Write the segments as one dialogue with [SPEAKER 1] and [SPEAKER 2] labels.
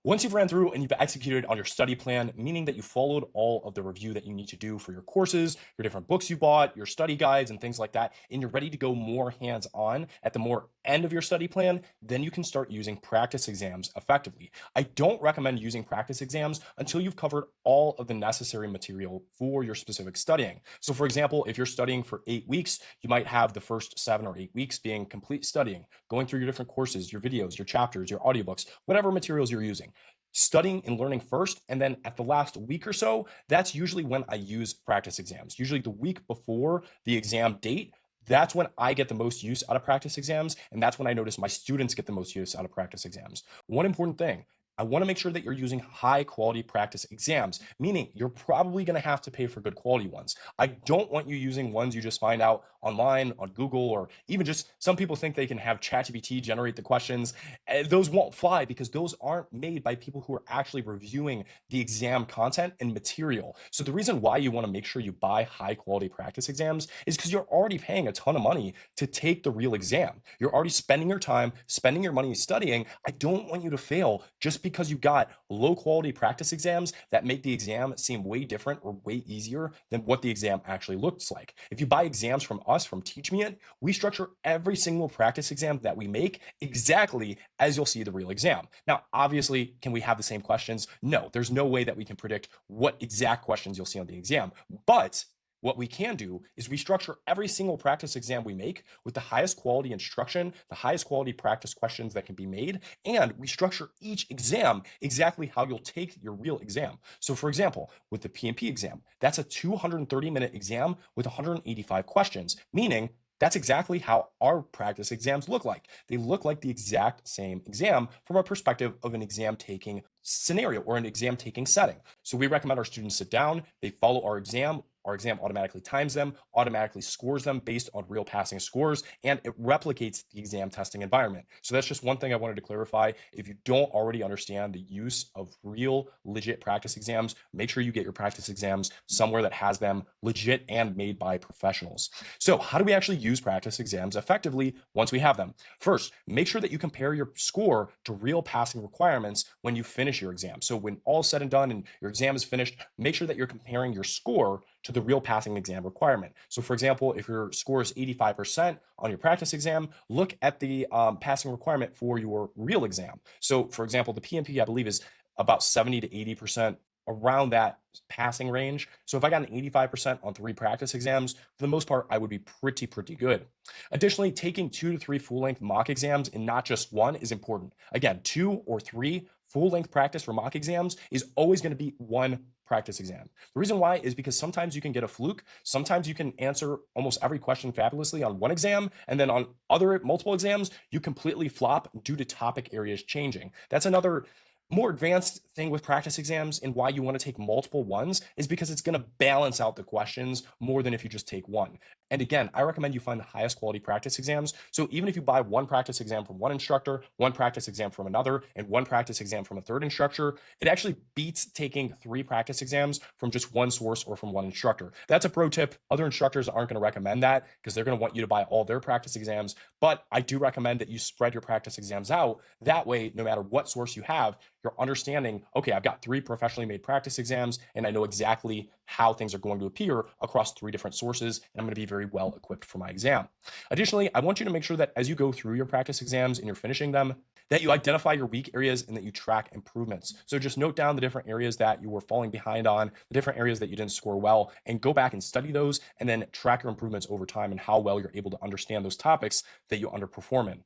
[SPEAKER 1] Once you've ran through and you've executed on your study plan, meaning that you followed all of the review that you need to do for your courses, your different books you bought, your study guides, and things like that, and you're ready to go more hands on at the more end of your study plan, then you can start using practice exams effectively. I don't recommend using practice exams until you've covered all of the necessary material for your specific studying. So, for example, if you're studying for 8 weeks, you might have the first 7 or 8 weeks being complete studying, going through your different courses, your videos, your chapters, your audiobooks, whatever materials you're using, studying and learning first. And then at the last week or so, that's usually when I use practice exams. Usually the week before the exam date, that's when I get the most use out of practice exams. And that's when I notice my students get the most use out of practice exams. One important thing, I want to make sure that you're using high quality practice exams, meaning you're probably going to have to pay for good quality ones. I don't want you using ones you just find out online on Google, or even just some people think they can have ChatGPT generate the questions. Those won't fly because those aren't made by people who are actually reviewing the exam content and material. So the reason why you want to make sure you buy high quality practice exams is because you're already paying a ton of money to take the real exam. You're already spending your time, spending your money studying. I don't want you to fail just because you got low quality practice exams that make the exam seem way different or way easier than what the exam actually looks like. If you buy exams from us, from Teach Me It, we structure every single practice exam that we make exactly as you'll see the real exam. Now, obviously, can we have the same questions? No, there's no way that we can predict what exact questions you'll see on the exam. But what we can do is we structure every single practice exam we make with the highest quality instruction, the highest quality practice questions that can be made, and we structure each exam exactly how you'll take your real exam. So for example, with the PMP exam, that's a 230-minute exam with 185 questions, meaning that's exactly how our practice exams look like. They look like the exact same exam from a perspective of an exam taking scenario or an exam taking setting. So we recommend our students sit down, they follow our exam. Our exam automatically times them, automatically scores them based on real passing scores, and it replicates the exam testing environment. So that's just one thing I wanted to clarify. If you don't already understand the use of real, legit practice exams, make sure you get your practice exams somewhere that has them legit and made by professionals. So how do we actually use practice exams effectively once we have them? First, make sure that you compare your score to real passing requirements when you finish your exam. So when all is said and done and your exam is finished, make sure that you're comparing your score to the real passing exam requirement. So for example, if your score is 85% on your practice exam, look at the passing requirement for your real exam. So for example, the PMP, I believe, is about 70 to 80%, around that passing range. So if I got an 85% on 3 practice exams, for the most part, I would be pretty good. Additionally, taking 2 to 3 full-length mock exams and not just one is important. Again, 2 or 3 full-length practice for mock exams is always going to be one practice exam. The reason why is because sometimes you can get a fluke. Sometimes you can answer almost every question fabulously on one exam, and then on other multiple exams, you completely flop due to topic areas changing. That's another more advanced thing with practice exams, and why you want to take multiple ones is because it's going to balance out the questions more than if you just take one. And again, I recommend you find the highest quality practice exams. So even if you buy one practice exam from one instructor, one practice exam from another, and one practice exam from a third instructor, it actually beats taking 3 practice exams from just one source or from one instructor. That's a pro tip. Other instructors aren't going to recommend that because they're going to want you to buy all their practice exams. But I do recommend that you spread your practice exams out. That way, no matter what source you have, you're understanding, okay, I've got 3 professionally made practice exams, and I know exactly how things are going to appear across 3 different sources, and I'm going to be very well equipped for my exam. Additionally, I want you to make sure that as you go through your practice exams and you're finishing them, that you identify your weak areas and that you track improvements. So just note down the different areas that you were falling behind on, the different areas that you didn't score well, and go back and study those, and then track your improvements over time and how well you're able to understand those topics that you underperform in.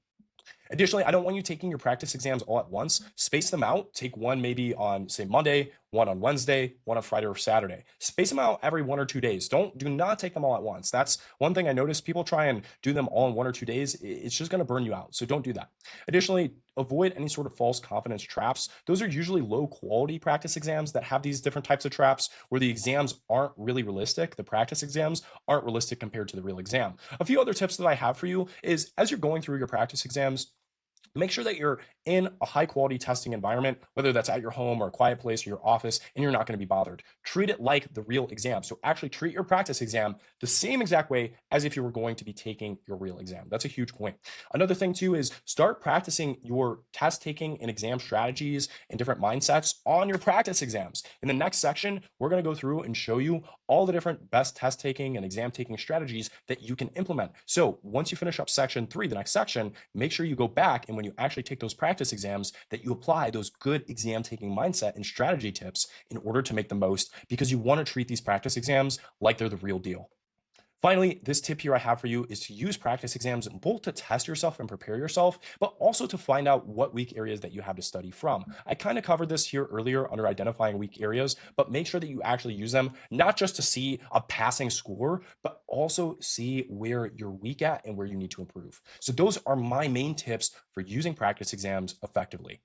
[SPEAKER 1] Additionally, I don't want you taking your practice exams all at once. Space them out. Take one maybe on, say, Monday, one on Wednesday, one on Friday or Saturday. Space them out every 1 or 2 days. Do not take them all at once. That's one thing I noticed. People try and do them all in 1 or 2 days. It's just going to burn you out. So don't do that. Additionally, avoid any sort of false confidence traps. Those are usually low quality practice exams that have these different types of traps where the exams aren't really realistic. The practice exams aren't realistic compared to the real exam. A few other tips that I have for you is as you're going through your practice exams, Make sure that you're in a high quality testing environment, whether that's at your home or a quiet place or your office, and you're not going to be bothered. Treat it like the real exam. So actually treat your practice exam the same exact way as if you were going to be taking your real exam. That's a huge point. Another thing too is start practicing your test taking and exam strategies and different mindsets on your practice exams. In the next section, we're going to go through and show you all the different best test taking and exam taking strategies that you can implement. So once you finish up section 3, the next section, make sure you go back and when you actually take those practice exams that you apply those good exam taking mindset and strategy tips in order to make the most, because you want to treat these practice exams like they're the real deal. Finally, this tip here I have for you is to use practice exams both to test yourself and prepare yourself, but also to find out what weak areas that you have to study from. I kind of covered this here earlier under identifying weak areas, but make sure that you actually use them, not just to see a passing score, but also see where you're weak at and where you need to improve. So those are my main tips for using practice exams effectively.